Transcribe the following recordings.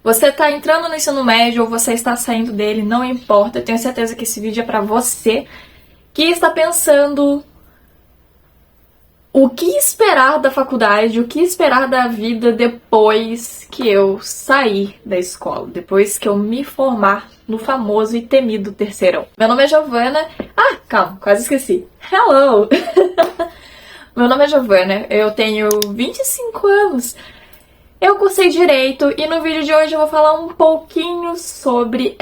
Você está entrando no ensino médio ou você está saindo dele, não importa. Eu tenho certeza que esse vídeo é para você que está pensando o que esperar da faculdade, o que esperar da vida depois que eu sair da escola, depois que eu me formar no famoso e temido terceirão. Meu nome é Giovana. Ah, calma, quase esqueci. Hello! Meu nome é Giovana, eu tenho 25 anos. Eu cursei Direito e no vídeo de hoje eu vou falar um pouquinho sobre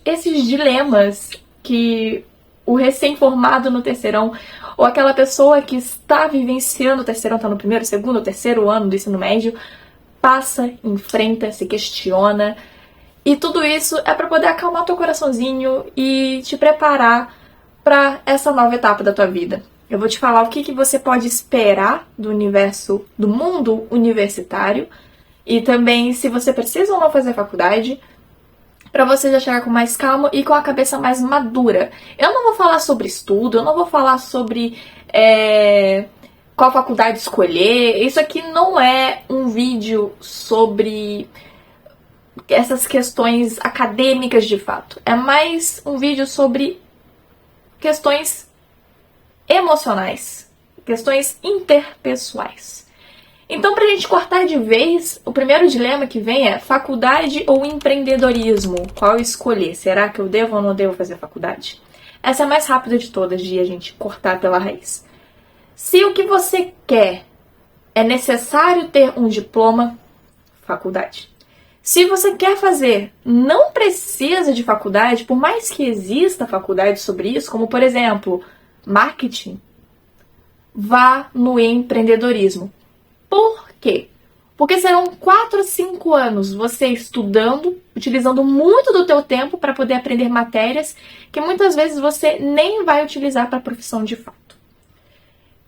esses dilemas que o recém-formado no terceirão ou aquela pessoa que está vivenciando o terceirão, está no primeiro, segundo, terceiro ano do ensino médio, passa, enfrenta, se questiona. E tudo isso é para poder acalmar teu coraçãozinho e te preparar para essa nova etapa da tua vida. Eu vou te falar o que você pode esperar do universo, do mundo universitário, e também se você precisa ou não fazer faculdade, para você já chegar com mais calma e com a cabeça mais madura. Eu não vou falar sobre estudo, eu não vou falar sobre qual faculdade escolher. Isso aqui não é um vídeo sobre essas questões acadêmicas de fato. É mais um vídeo sobre questões emocionais, questões interpessoais. Então, pra gente cortar de vez, o primeiro dilema que vem é faculdade ou empreendedorismo? Qual escolher? Será que eu devo ou não devo fazer faculdade? Essa é a mais rápida de todas, de a gente cortar pela raiz. Se o que você quer é necessário ter um diploma, faculdade. Se você quer fazer, não precisa de faculdade, por mais que exista faculdade sobre isso, como por exemplo, marketing, vá no empreendedorismo. Por quê? Porque serão 4 ou 5 anos você estudando, utilizando muito do teu tempo para poder aprender matérias que muitas vezes você nem vai utilizar para a profissão de fato.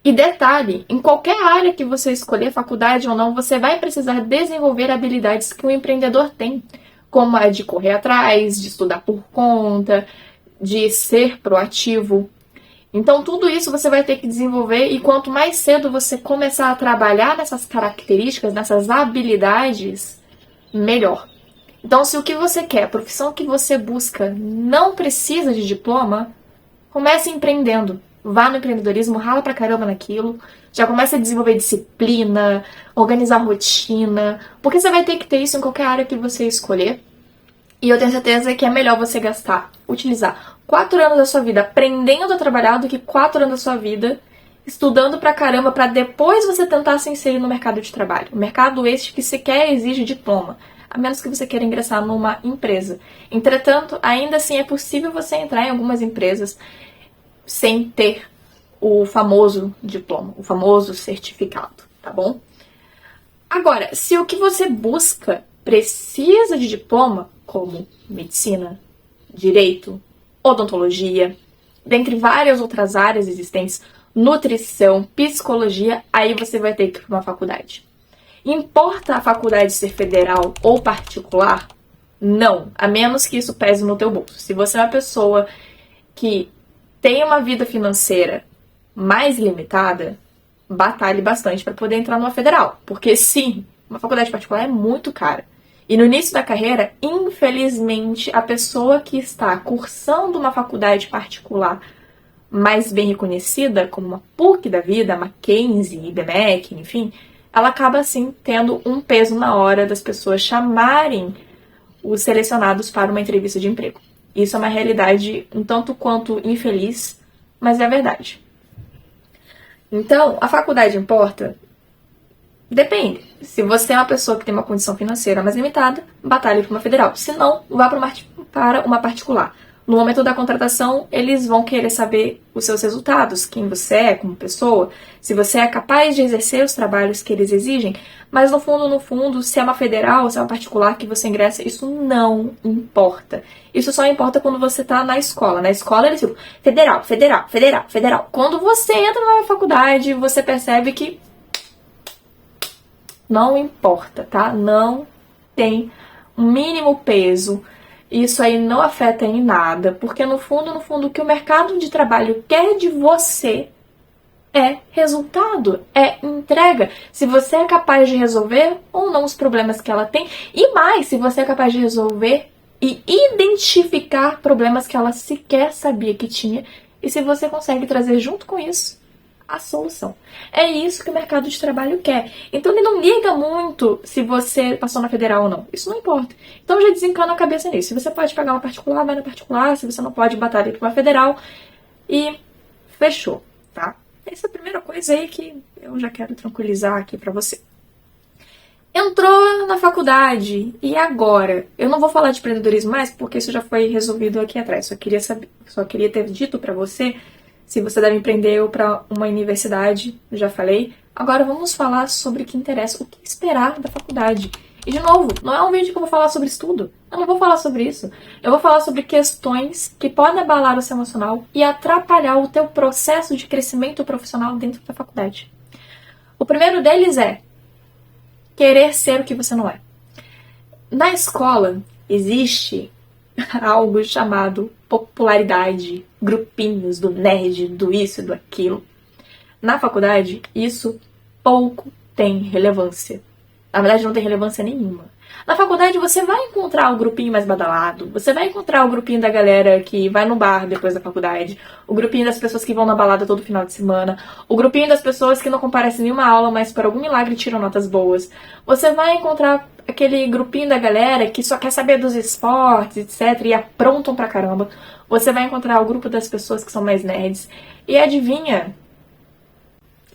E detalhe, em qualquer área que você escolher, faculdade ou não, você vai precisar desenvolver habilidades que o empreendedor tem, como a de correr atrás, de estudar por conta, de ser proativo. Então, tudo isso você vai ter que desenvolver e quanto mais cedo você começar a trabalhar nessas características, nessas habilidades, melhor. Então, se o que você quer, a profissão que você busca, não precisa de diploma, comece empreendendo. Vá no empreendedorismo, rala pra caramba naquilo, já começa a desenvolver disciplina, organizar rotina, porque você vai ter que ter isso em qualquer área que você escolher. E eu tenho certeza que é melhor você utilizar 4 anos da sua vida aprendendo a trabalhar do que 4 anos da sua vida estudando pra caramba pra depois você tentar se inserir no mercado de trabalho. O mercado este que sequer exige diploma, a menos que você queira ingressar numa empresa. Entretanto, ainda assim é possível você entrar em algumas empresas sem ter o famoso diploma, o famoso certificado, tá bom? Agora, se o que você busca precisa de diploma, como medicina, direito, odontologia, dentre várias outras áreas existentes, nutrição, psicologia, aí você vai ter que ir para uma faculdade. Importa a faculdade ser federal ou particular? Não, a menos que isso pese no teu bolso. Se você é uma pessoa que tem uma vida financeira mais limitada, batalhe bastante para poder entrar numa federal. Porque sim, uma faculdade particular é muito cara. E no início da carreira, infelizmente, a pessoa que está cursando uma faculdade particular mais bem reconhecida, como uma PUC da vida, Mackenzie, IBMEC, enfim, ela acaba, assim, tendo um peso na hora das pessoas chamarem os selecionados para uma entrevista de emprego. Isso é uma realidade um tanto quanto infeliz, mas é verdade. Então, a faculdade importa? Depende. Se você é uma pessoa que tem uma condição financeira mais limitada, batalhe para uma federal. Se não, vá para uma particular. No momento da contratação, eles vão querer saber os seus resultados, quem você é como pessoa, se você é capaz de exercer os trabalhos que eles exigem, mas no fundo, se é uma federal ou se é uma particular que você ingressa, isso não importa. Isso só importa quando você está na escola. Na escola eles ficam federal, federal, federal, federal. Quando você entra na faculdade, você percebe que não importa, tá? Não tem um mínimo peso. Isso aí não afeta em nada, porque no fundo, o que o mercado de trabalho quer de você é resultado, é entrega. Se você é capaz de resolver ou não os problemas que ela tem, e mais, se você é capaz de resolver e identificar problemas que ela sequer sabia que tinha, e se você consegue trazer junto com isso a solução. É isso que o mercado de trabalho quer. Então ele não liga muito se você passou na federal ou não. Isso não importa. Então já desencana a cabeça nisso. Se você pode pagar uma particular, vai na particular. Se você não pode, batalha para uma federal. E fechou, tá? Essa é a primeira coisa aí que eu já quero tranquilizar aqui pra você. Entrou na faculdade, e agora? Eu não vou falar de empreendedorismo mais, porque isso já foi resolvido aqui atrás. Só queria ter dito pra você se você deve empreender ou para uma universidade, já falei. Agora vamos falar sobre o que interessa, o que esperar da faculdade. E de novo, não é um vídeo que eu vou falar sobre estudo. Eu não vou falar sobre isso. Eu vou falar sobre questões que podem abalar o seu emocional e atrapalhar o teu processo de crescimento profissional dentro da faculdade. O primeiro deles é querer ser o que você não é. Na escola existe algo chamado popularidade, grupinhos do nerd, do isso e do aquilo. Na faculdade, isso pouco tem relevância. Na verdade, não tem relevância nenhuma. Na faculdade, você vai encontrar o grupinho mais badalado, você vai encontrar o grupinho da galera que vai no bar depois da faculdade, o grupinho das pessoas que vão na balada todo final de semana, o grupinho das pessoas que não comparecem nenhuma aula, mas por algum milagre tiram notas boas. Você vai encontrar aquele grupinho da galera que só quer saber dos esportes, etc, e aprontam pra caramba. Você vai encontrar o grupo das pessoas que são mais nerds. E adivinha?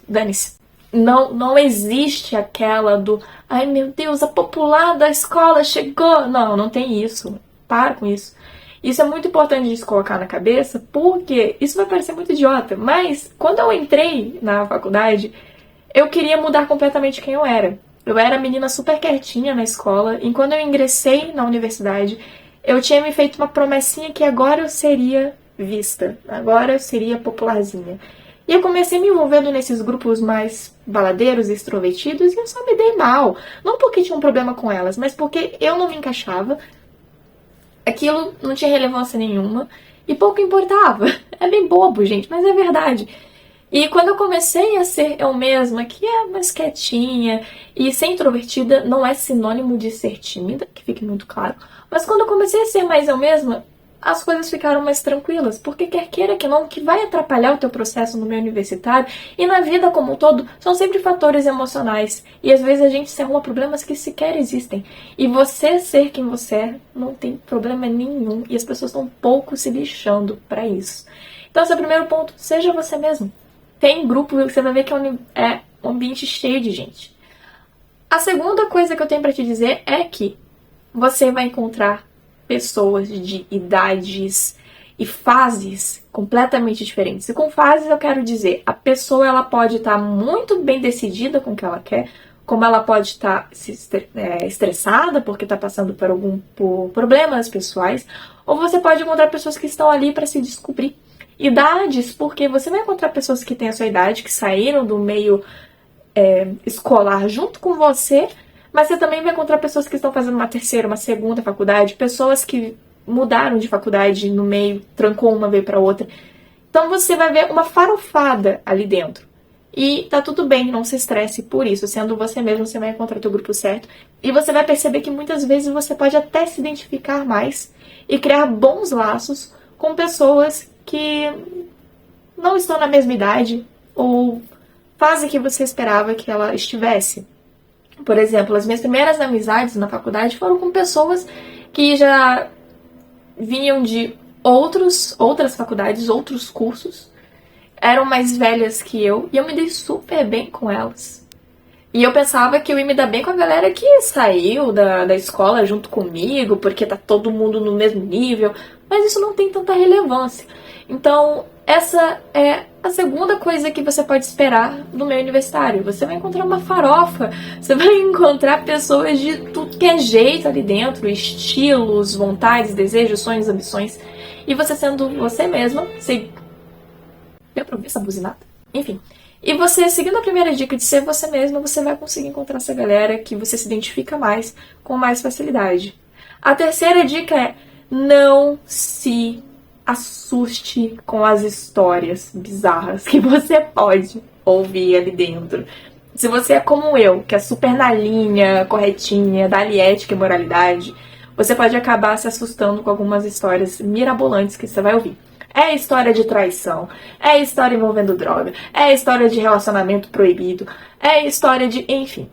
Dane-se. Não existe aquela do ai meu Deus, a popular da escola chegou. Não tem isso. Para com isso. Isso é muito importante de se colocar na cabeça, porque isso vai parecer muito idiota, mas quando eu entrei na faculdade, eu queria mudar completamente quem eu era. Eu era menina super quietinha na escola, e quando eu ingressei na universidade, eu tinha me feito uma promessinha que agora eu seria vista, agora eu seria popularzinha. E eu comecei me envolvendo nesses grupos mais baladeiros e extrovertidos e eu só me dei mal. Não porque tinha um problema com elas, mas porque eu não me encaixava. Aquilo não tinha relevância nenhuma e pouco importava. É bem bobo, gente, mas é verdade. E quando eu comecei a ser eu mesma, que é mais quietinha e ser introvertida não é sinônimo de ser tímida, que fique muito claro. Mas quando eu comecei a ser mais eu mesma, as coisas ficaram mais tranquilas, porque quer queira que não, o que vai atrapalhar o teu processo no meio universitário e na vida como um todo são sempre fatores emocionais. E às vezes a gente se arruma problemas que sequer existem. E você ser quem você é não tem problema nenhum e as pessoas estão pouco se lixando pra isso. Então esse é o primeiro ponto, seja você mesmo. Tem grupo, você vai ver que é um ambiente cheio de gente. A segunda coisa que eu tenho pra te dizer é que você vai encontrar pessoas de idades e fases completamente diferentes. E com fases eu quero dizer, a pessoa ela pode estar muito bem decidida com o que ela quer, como ela pode estar estressada porque está passando por problemas pessoais, ou você pode encontrar pessoas que estão ali para se descobrir. Idades, porque você vai encontrar pessoas que têm a sua idade, que saíram do meio escolar junto com você, mas você também vai encontrar pessoas que estão fazendo uma terceira, uma segunda faculdade, pessoas que mudaram de faculdade no meio, trancou uma, veio para outra. Então você vai ver uma farofada ali dentro. E tá tudo bem, não se estresse por isso. Sendo você mesmo, você vai encontrar o teu grupo certo. E você vai perceber que muitas vezes você pode até se identificar mais e criar bons laços com pessoas que não estão na mesma idade ou fase que você esperava que ela estivesse. Por exemplo, as minhas primeiras amizades na faculdade foram com pessoas que já vinham de outras faculdades, outros cursos, eram mais velhas que eu, e eu me dei super bem com elas. E eu pensava que eu ia me dar bem com a galera que saiu da escola junto comigo, porque tá todo mundo no mesmo nível, mas isso não tem tanta relevância. Então, essa é a segunda coisa que você pode esperar do meio universitário. Você vai encontrar uma farofa, você vai encontrar pessoas de tudo que é jeito ali dentro, estilos, vontades, desejos, sonhos, ambições. E você sendo você mesma, deu pra ouvir essa buzinada? Enfim. E você, seguindo a primeira dica de ser você mesma, você vai conseguir encontrar essa galera que você se identifica mais, com mais facilidade. A terceira dica é não se assuste com as histórias bizarras que você pode ouvir ali dentro. Se você é como eu, que é super na linha, corretinha, da ética e moralidade, você pode acabar se assustando com algumas histórias mirabolantes que você vai ouvir. É história de traição, é história envolvendo droga, é história de relacionamento proibido, é história de... enfim.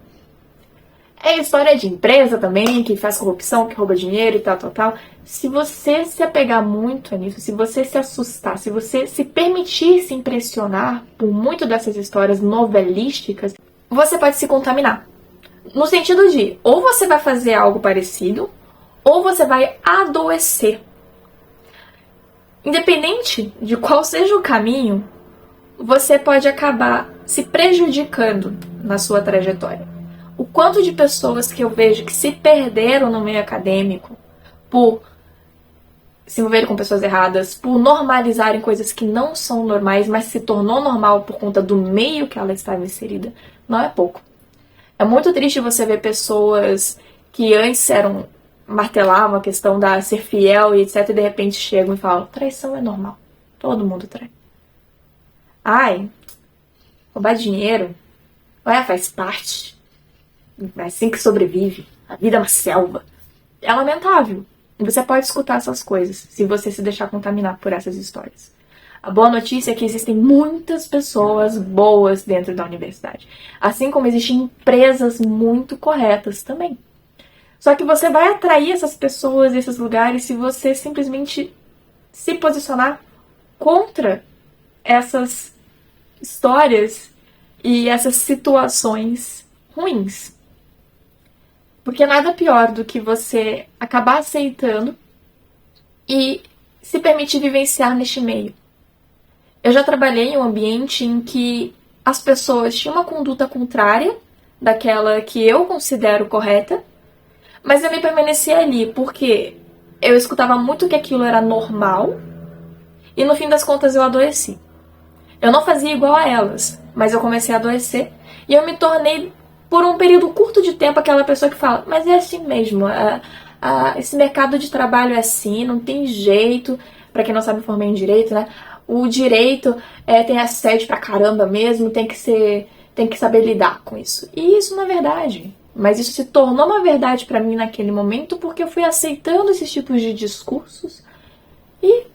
É história de empresa também, que faz corrupção, que rouba dinheiro e tal, tal, tal. Se você se apegar muito nisso, se você se assustar, se você se permitir se impressionar por muito dessas histórias novelísticas, você pode se contaminar. No sentido de, ou você vai fazer algo parecido, ou você vai adoecer. Independente de qual seja o caminho, você pode acabar se prejudicando na sua trajetória. O quanto de pessoas que eu vejo que se perderam no meio acadêmico por se envolverem com pessoas erradas, por normalizarem coisas que não são normais, mas se tornou normal por conta do meio que ela estava inserida, não é pouco. É muito triste você ver pessoas que antes martelavam a questão da ser fiel e etc, e de repente chegam e falam, traição é normal, todo mundo trai. Ai, roubar dinheiro, faz parte. É assim que sobrevive. A vida é uma selva. É lamentável. E você pode escutar essas coisas se você se deixar contaminar por essas histórias. A boa notícia é que existem muitas pessoas boas dentro da universidade. Assim como existem empresas muito corretas também. Só que você vai atrair essas pessoas e esses lugares se você simplesmente se posicionar contra essas histórias e essas situações ruins. Porque nada pior do que você acabar aceitando e se permitir vivenciar neste meio. Eu já trabalhei em um ambiente em que as pessoas tinham uma conduta contrária daquela que eu considero correta, mas eu me permanecia ali porque eu escutava muito que aquilo era normal e no fim das contas eu adoeci. Eu não fazia igual a elas, mas eu comecei a adoecer e eu me tornei, por um período curto de tempo, aquela pessoa que fala, mas é assim mesmo, esse mercado de trabalho é assim, não tem jeito. Pra quem não sabe, me formei em direito, né? O direito tem assédio pra caramba mesmo, tem que saber lidar com isso. E isso não é verdade. Mas isso se tornou uma verdade pra mim naquele momento porque eu fui aceitando esses tipos de discursos e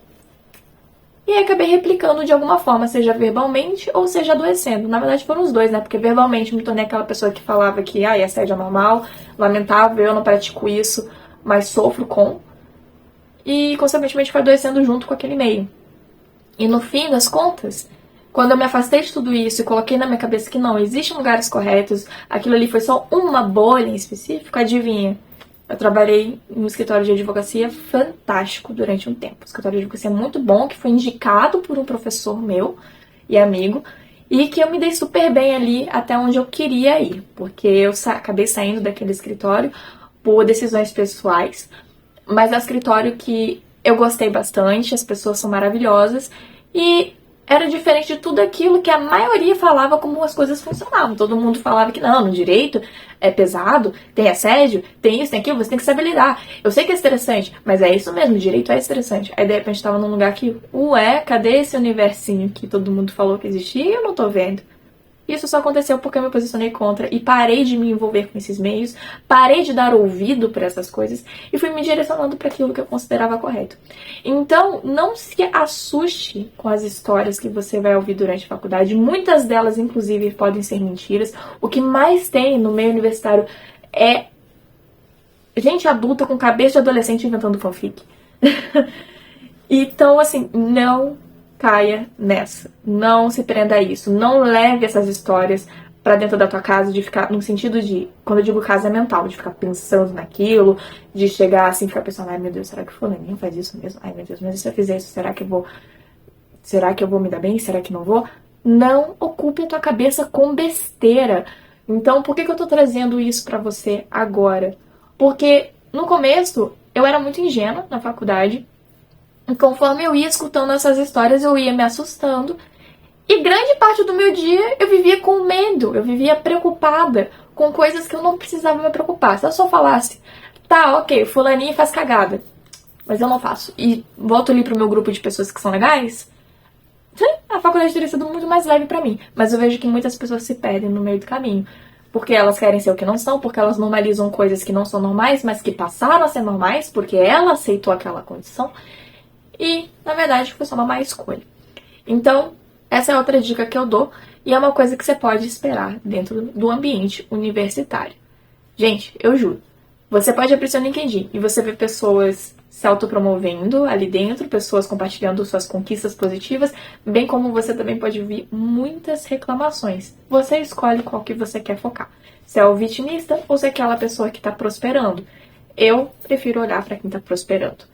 aí acabei replicando de alguma forma, seja verbalmente ou seja adoecendo. Na verdade foram os dois, né? Porque verbalmente me tornei aquela pessoa que falava que assédio é normal, lamentável, eu não pratico isso, mas sofro com. E, consequentemente, foi adoecendo junto com aquele meio. E no fim das contas, quando eu me afastei de tudo isso e coloquei na minha cabeça que não, existem lugares corretos, aquilo ali foi só uma bolha em específico, adivinha? Eu trabalhei em um escritório de advocacia fantástico durante um tempo. Um escritório de advocacia muito bom, que foi indicado por um professor meu e amigo, e que eu me dei super bem ali até onde eu queria ir, porque eu acabei saindo daquele escritório por decisões pessoais, mas é um escritório que eu gostei bastante, as pessoas são maravilhosas, e era diferente de tudo aquilo que a maioria falava como as coisas funcionavam. Todo mundo falava que não, no direito é pesado, tem assédio, tem isso, tem aquilo, você tem que saber lidar. Eu sei que é estressante, mas é isso mesmo, o direito é estressante. Aí de repente tava num lugar que, cadê esse universinho que todo mundo falou que existia e eu não tô vendo? Isso só aconteceu porque eu me posicionei contra e parei de me envolver com esses meios, parei de dar ouvido para essas coisas e fui me direcionando para aquilo que eu considerava correto. Então, não se assuste com as histórias que você vai ouvir durante a faculdade. Muitas delas, inclusive, podem ser mentiras. O que mais tem no meio universitário é gente adulta com cabeça de adolescente inventando fanfic. Então, assim, não caia nessa. Não se prenda a isso. Não leve essas histórias pra dentro da tua casa, de ficar, no sentido de, quando eu digo casa é mental, de ficar pensando naquilo, de chegar assim, ficar pensando, ai meu Deus, será que fulaninho faz isso mesmo? Ai meu Deus, mas e se eu fizer isso, será que eu vou me dar bem? Será que não vou? Não ocupe a tua cabeça com besteira. Então, por que eu tô trazendo isso pra você agora? Porque no começo, eu era muito ingênua na faculdade. E conforme eu ia escutando essas histórias, eu ia me assustando. E grande parte do meu dia eu vivia com medo, eu vivia preocupada com coisas que eu não precisava me preocupar. Se eu só falasse, tá, ok, fulaninho faz cagada. mas eu não faço. E volto ali pro meu grupo de pessoas que são legais, a faculdade teria sido muito mais leve pra mim. Mas eu vejo que muitas pessoas se perdem no meio do caminho. Porque elas querem ser o que não são, porque elas normalizam coisas que não são normais, mas que passaram a ser normais, porque ela aceitou aquela condição. E, na verdade, foi só uma má escolha. Então, essa é outra dica que eu dou. E é uma coisa que você pode esperar dentro do ambiente universitário. Gente, eu juro. Você pode abrir seu LinkedIn e você vê pessoas se autopromovendo ali dentro, pessoas compartilhando suas conquistas positivas, bem como você também pode ver muitas reclamações. Você escolhe qual que você quer focar. Se é o vitimista ou se é aquela pessoa que está prosperando. Eu prefiro olhar para quem está prosperando.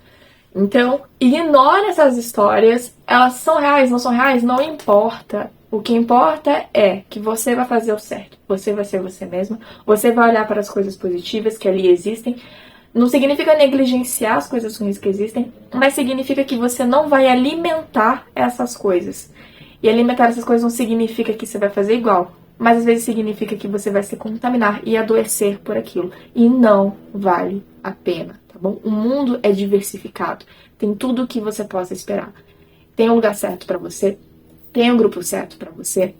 Então, ignore essas histórias. Elas são reais, não são reais? Não importa. O que importa é que você vai fazer o certo. Você vai ser você mesma. Você vai olhar para as coisas positivas que ali existem. Não significa negligenciar as coisas ruins que existem, mas significa que você não vai alimentar essas coisas. E alimentar essas coisas não significa que você vai fazer igual, mas às vezes significa que você vai se contaminar e adoecer por aquilo. E não vale a pena, tá bom? O mundo é diversificado. Tem tudo o que você possa esperar. Tem um lugar certo pra você, tem um grupo certo pra você.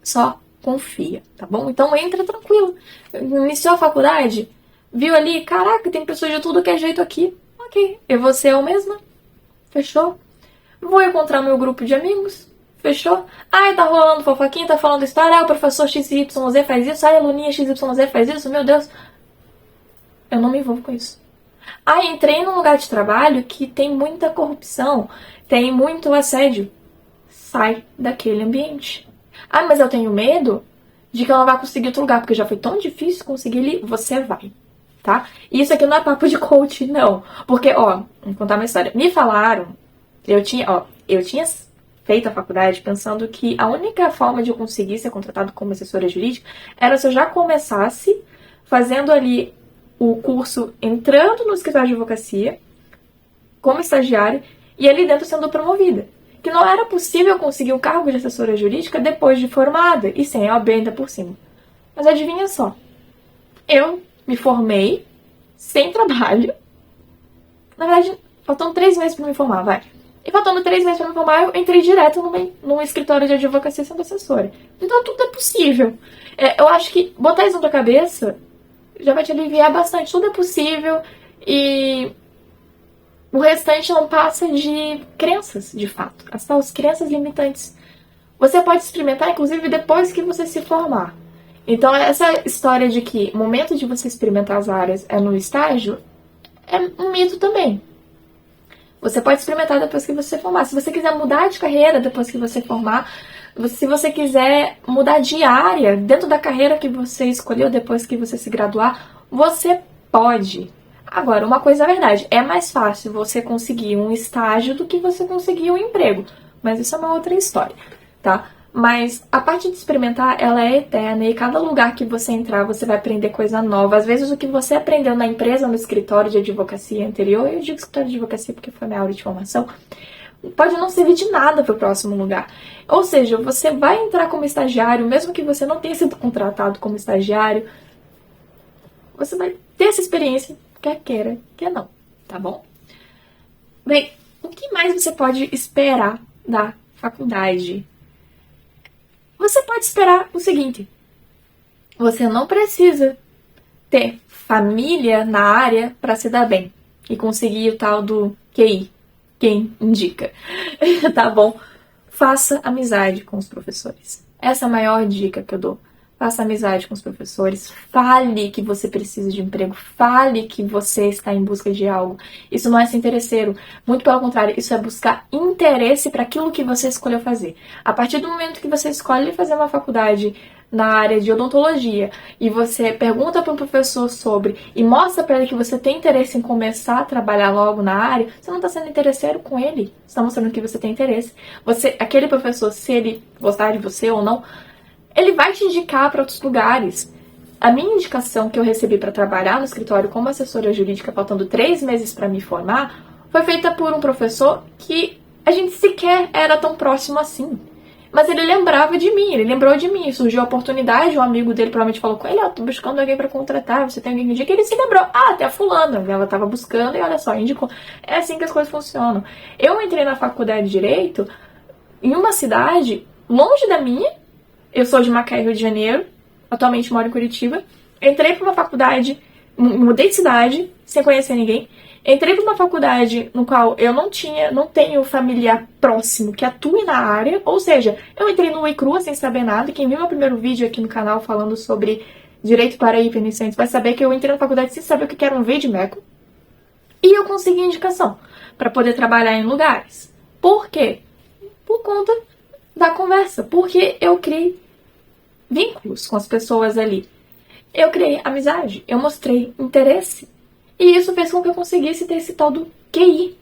Só confia, tá bom? Então entra tranquilo. Iniciou a faculdade, viu ali, caraca, tem pessoas de tudo que é jeito aqui. Ok, eu vou ser eu mesma. Fechou? Vou encontrar meu grupo de amigos. Fechou? Ai, tá rolando fofoquinha, tá falando história. Ah, o professor XYZ faz isso. Ai, a aluninha XYZ faz isso. Meu Deus. Eu não me envolvo com isso. Ah, entrei num lugar de trabalho que tem muita corrupção, tem muito assédio. Sai daquele ambiente. Ah, mas eu tenho medo de que eu não vá conseguir outro lugar, porque já foi tão difícil conseguir ali. Você vai. Tá? E isso aqui não é papo de coach, não. Porque, ó, vou contar uma história. Me falaram, eu tinha feito a faculdade pensando que a única forma de eu conseguir ser contratado como assessora jurídica era se eu já começasse fazendo ali o curso, entrando no escritório de advocacia, como estagiária, e ali dentro sendo promovida. Que não era possível conseguir o cargo de assessora jurídica depois de formada, e sem a OAB ainda por cima. Mas adivinha só, eu me formei sem trabalho. Na verdade, faltando 3 meses pra me formar, vai. E faltando 3 meses pra me formar, eu entrei direto num escritório de advocacia sendo assessora. Então tudo é possível. Eu acho que botar isso na tua cabeça já vai te aliviar bastante. Tudo é possível e o restante não passa de crenças, de fato. As tais crenças limitantes. Você pode experimentar, inclusive, depois que você se formar. Então, essa história de que o momento de você experimentar as áreas é no estágio é um mito também. Você pode experimentar depois que você formar. Se você quiser mudar de carreira depois que você formar, se você quiser mudar de área dentro da carreira que você escolheu depois que você se graduar, você pode. Agora, uma coisa é verdade, é mais fácil você conseguir um estágio do que você conseguir um emprego. Mas isso é uma outra história, tá? Mas a parte de experimentar, ela é eterna e cada lugar que você entrar, você vai aprender coisa nova. Às vezes o que você aprendeu na empresa, no escritório de advocacia anterior, eu digo escritório de advocacia porque foi minha aula de formação, pode não servir de nada para o próximo lugar. Ou seja, você vai entrar como estagiário, mesmo que você não tenha sido contratado como estagiário, você vai ter essa experiência, quer queira, quer não, tá bom? Bem, o que mais você pode esperar da faculdade? Você pode esperar o seguinte: você não precisa ter família na área para se dar bem e conseguir o tal do QI, quem indica, tá bom? Faça amizade com os professores. Essa é a maior dica que eu dou. Faça amizade com os professores, fale que você precisa de emprego, fale que você está em busca de algo. Isso não é ser interesseiro, muito pelo contrário, isso é buscar interesse para aquilo que você escolheu fazer. A partir do momento que você escolhe fazer uma faculdade na área de odontologia e você pergunta para um professor sobre e mostra para ele que você tem interesse em começar a trabalhar logo na área, você não está sendo interesseiro com ele, você está mostrando que você tem interesse. Aquele professor, se ele gostar de você ou não, ele vai te indicar para outros lugares. A minha indicação que eu recebi para trabalhar no escritório como assessora jurídica, faltando 3 meses para me formar, foi feita por um professor que a gente sequer era tão próximo assim. Mas ele lembrava de mim, ele lembrou de mim. Surgiu a oportunidade, um amigo dele provavelmente falou com ele, tô buscando alguém pra contratar, você tem alguém que indica? Ele se lembrou, até a fulana, ela tava buscando e olha só, indicou. É assim que as coisas funcionam. Eu entrei na faculdade de Direito em uma cidade longe da minha, eu sou de Macaé, Rio de Janeiro, atualmente moro em Curitiba. Entrei pra uma faculdade, mudei de cidade, sem conhecer ninguém. Entrei para uma faculdade no qual eu não tenho familiar próximo que atue na área, ou seja, eu entrei no ICRUA sem saber nada. Quem viu meu primeiro vídeo aqui no canal falando sobre direito para iniciantes vai saber que eu entrei na faculdade sem saber o que era um VEDMECO. E eu consegui indicação para poder trabalhar em lugares. Por quê? Por conta da conversa, porque eu criei vínculos com as pessoas ali. Eu criei amizade, eu mostrei interesse. E isso fez com que eu conseguisse ter esse tal do QI.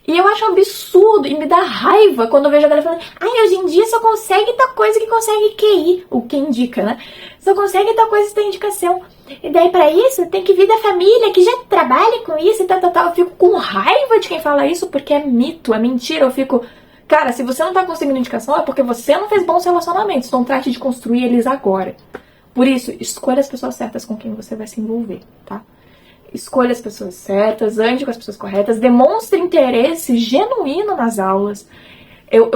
E eu acho um absurdo e me dá raiva quando eu vejo a galera falando hoje em dia só consegue tal coisa que consegue QI. O que indica, né? Só consegue tal coisa que tem indicação. E daí pra isso tem que vir da família que já trabalha com isso e tal. Eu fico com raiva de quem fala isso porque é mito, é mentira. Eu fico, cara, se você não tá conseguindo indicação é porque você não fez bons relacionamentos. Então trate de construir eles agora. Por isso, escolha as pessoas certas com quem você vai se envolver, tá? Escolha as pessoas certas, ande com as pessoas corretas, demonstre interesse genuíno nas aulas. Eu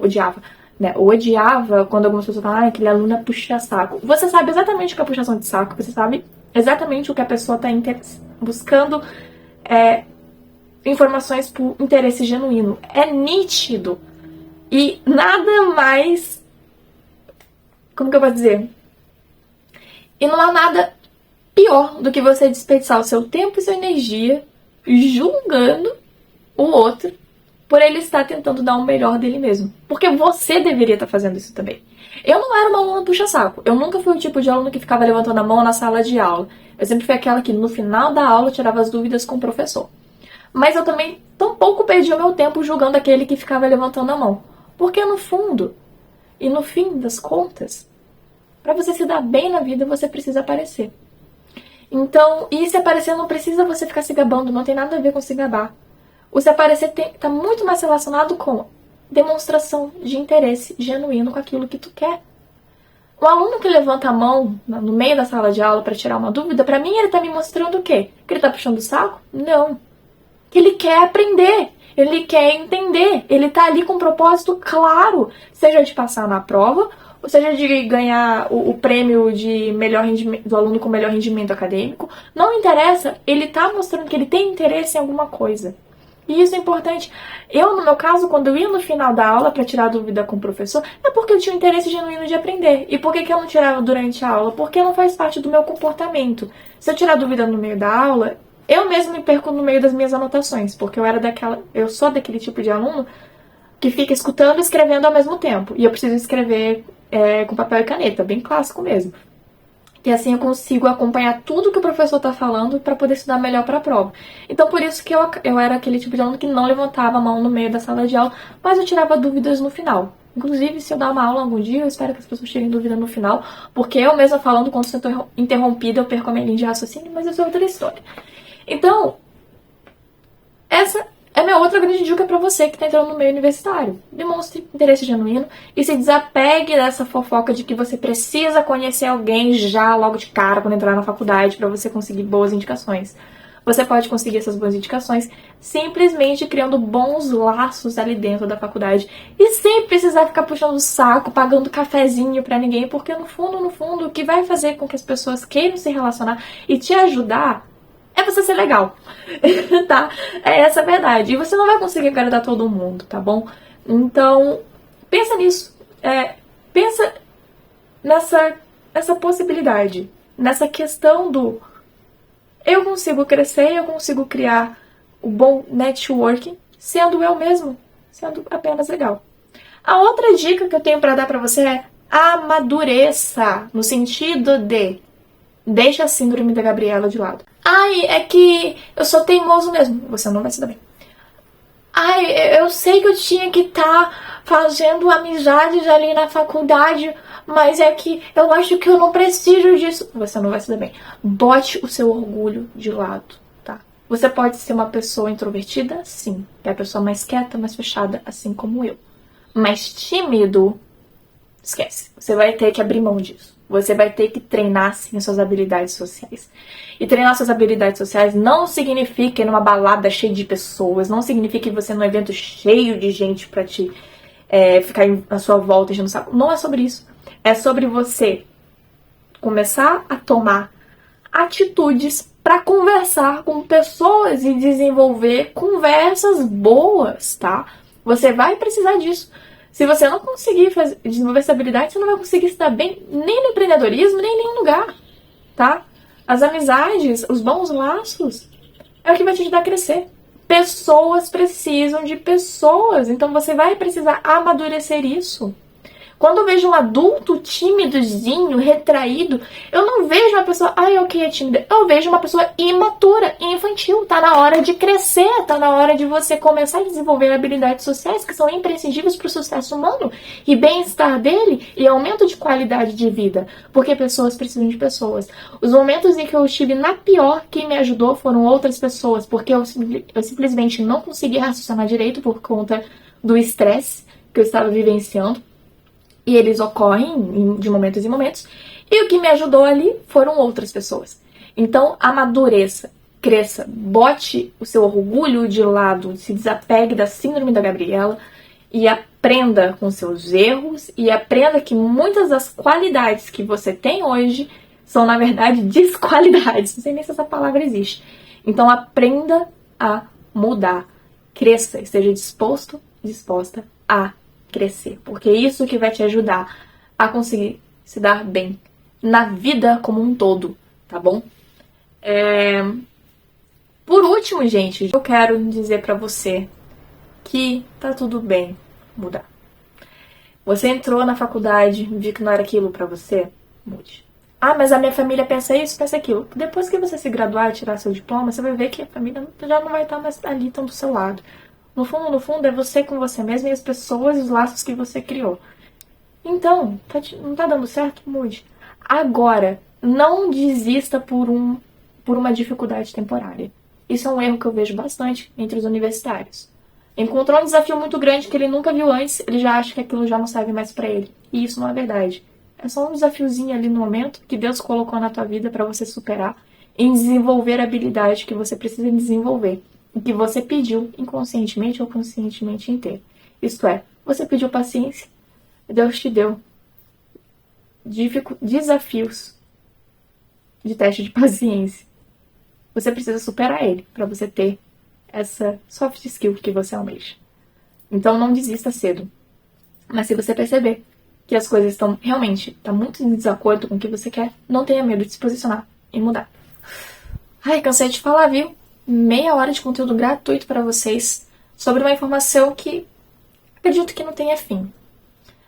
odiava, né? Eu odiava quando algumas pessoas falam, aquele aluno é puxa-saco. Você sabe exatamente o que é puxação de saco, você sabe exatamente o que a pessoa está buscando informações por interesse genuíno. É nítido. E nada mais... Como que eu posso dizer? E não há nada pior do que você desperdiçar o seu tempo e sua energia julgando o outro por ele estar tentando dar o melhor dele mesmo. Porque você deveria estar fazendo isso também. Eu não era uma aluna puxa-saco. Eu nunca fui o tipo de aluno que ficava levantando a mão na sala de aula. Eu sempre fui aquela que no final da aula tirava as dúvidas com o professor. Mas eu também tampouco perdi o meu tempo julgando aquele que ficava levantando a mão. Porque no fundo, e no fim das contas, para você se dar bem na vida, você precisa aparecer. Então, e se aparecer não precisa você ficar se gabando, não tem nada a ver com se gabar. O se aparecer tá muito mais relacionado com demonstração de interesse genuíno com aquilo que tu quer. O aluno que levanta a mão no meio da sala de aula para tirar uma dúvida, para mim ele tá me mostrando o quê? Que ele tá puxando o saco? Não. Que ele quer aprender, ele quer entender, ele tá ali com um propósito claro, seja de passar na prova, ou seja de ganhar o prêmio de melhor rendimento, do aluno com melhor rendimento acadêmico. Não interessa, ele tá mostrando que ele tem interesse em alguma coisa. E isso é importante. Eu, no meu caso, quando eu ia no final da aula para tirar dúvida com o professor, é porque eu tinha um interesse genuíno de aprender. E por que eu não tirava durante a aula? Porque não faz parte do meu comportamento. Se eu tirar dúvida no meio da aula, eu mesmo me perco no meio das minhas anotações, porque eu sou daquele tipo de aluno que fica escutando e escrevendo ao mesmo tempo. E eu preciso escrever com papel e caneta, bem clássico mesmo. E assim eu consigo acompanhar tudo que o professor está falando para poder estudar melhor para a prova. Então por isso que eu era aquele tipo de aluno que não levantava a mão no meio da sala de aula, mas eu tirava dúvidas no final. Inclusive, se eu dar uma aula algum dia, eu espero que as pessoas tirem dúvida no final, porque eu mesma falando, quando estou interrompida, eu perco a minha linha de raciocínio, mas isso é outra história. Então, essa é minha outra grande dica pra você que tá entrando no meio universitário. Demonstre interesse genuíno e se desapegue dessa fofoca de que você precisa conhecer alguém já logo de cara quando entrar na faculdade pra você conseguir boas indicações. Você pode conseguir essas boas indicações simplesmente criando bons laços ali dentro da faculdade e sem precisar ficar puxando o saco, pagando cafezinho pra ninguém, porque no fundo, o que vai fazer com que as pessoas queiram se relacionar e te ajudar é você ser legal, tá? É essa a verdade. E você não vai conseguir agradar todo mundo, tá bom? Então, pensa nisso. Pensa nessa possibilidade, nessa questão do eu consigo crescer, eu consigo criar o bom networking sendo eu mesmo, sendo apenas legal. A outra dica que eu tenho pra dar pra você é amadureça, no sentido de deixa a síndrome da Gabriela de lado. Ai, é que eu sou teimoso mesmo. Você não vai se dar bem. Ai, eu sei que eu tinha que estar fazendo amizades ali na faculdade, mas é que eu acho que eu não preciso disso. Você não vai se dar bem. Bote o seu orgulho de lado, tá? Você pode ser uma pessoa introvertida, sim. É a pessoa mais quieta, mais fechada, assim como eu. Mas tímido, esquece. Você vai ter que abrir mão disso. Você vai ter que treinar, sim, as suas habilidades sociais. E treinar suas habilidades sociais não significa ir numa balada cheia de pessoas, não significa ir você num evento cheio de gente pra te ficar à sua volta enchendo o saco. Não é sobre isso. É sobre você começar a tomar atitudes para conversar com pessoas e desenvolver conversas boas, tá? Você vai precisar disso. Se você não conseguir desenvolver essa habilidade, você não vai conseguir estar bem nem no empreendedorismo, nem em nenhum lugar, tá? As amizades, os bons laços, é o que vai te ajudar a crescer. Pessoas precisam de pessoas, então você vai precisar amadurecer isso. Quando eu vejo um adulto tímidozinho, retraído, eu não vejo uma pessoa, ok, é tímida. Eu vejo uma pessoa imatura, infantil. Tá na hora de crescer, tá na hora de você começar a desenvolver habilidades sociais que são imprescindíveis para o sucesso humano e bem-estar dele e aumento de qualidade de vida. Porque pessoas precisam de pessoas. Os momentos em que eu estive na pior, quem me ajudou foram outras pessoas, porque eu simplesmente não consegui raciocinar direito por conta do estresse que eu estava vivenciando. E eles ocorrem de momentos em momentos. E o que me ajudou ali foram outras pessoas. Então, amadureça, cresça, bote o seu orgulho de lado, se desapegue da síndrome da Gabriela e aprenda com seus erros e aprenda que muitas das qualidades que você tem hoje são, na verdade, desqualidades. Não sei nem se essa palavra existe. Então, aprenda a mudar. Cresça, esteja disposta a crescer, porque é isso que vai te ajudar a conseguir se dar bem na vida como um todo, tá bom? Por último, gente, eu quero dizer pra você que tá tudo bem mudar. Você entrou na faculdade, viu que não era aquilo pra você? Mude. Mas a minha família pensa isso, pensa aquilo. Depois que você se graduar e tirar seu diploma, você vai ver que a família já não vai estar mais ali tão do seu lado. No fundo, é você com você mesmo e as pessoas e os laços que você criou. Então, não tá dando certo? Mude. Agora, não desista por uma dificuldade temporária. Isso é um erro que eu vejo bastante entre os universitários. Encontrou um desafio muito grande que ele nunca viu antes, ele já acha que aquilo já não serve mais pra ele. E isso não é verdade. É só um desafiozinho ali no momento que Deus colocou na tua vida pra você superar e desenvolver a habilidade que você precisa desenvolver. O que você pediu inconscientemente ou conscientemente inteiro. Isto é, você pediu paciência, Deus te deu desafios de teste de paciência. Você precisa superar ele para você ter essa soft skill que você almeja. Então não desista cedo. Mas se você perceber que as coisas estão realmente muito em desacordo com o que você quer, não tenha medo de se posicionar e mudar. Cansei de falar, viu? Meia hora de conteúdo gratuito para vocês sobre uma informação que acredito que não tenha fim.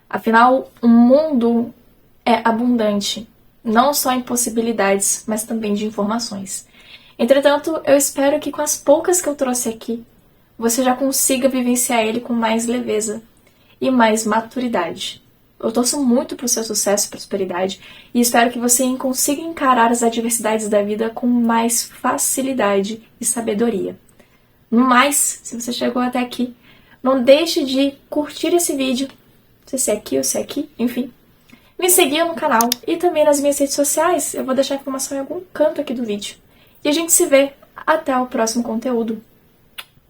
Afinal, o mundo é abundante, não só em possibilidades, mas também de informações. Entretanto, eu espero que com as poucas que eu trouxe aqui, você já consiga vivenciar ele com mais leveza e mais maturidade. Eu torço muito pro seu sucesso e prosperidade e espero que você consiga encarar as adversidades da vida com mais facilidade e sabedoria. No mais, se você chegou até aqui, não deixe de curtir esse vídeo, se é aqui ou se é aqui, enfim. Me seguir no canal e também nas minhas redes sociais, eu vou deixar a informação em algum canto aqui do vídeo. E a gente se vê até o próximo conteúdo.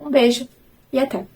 Um beijo e até!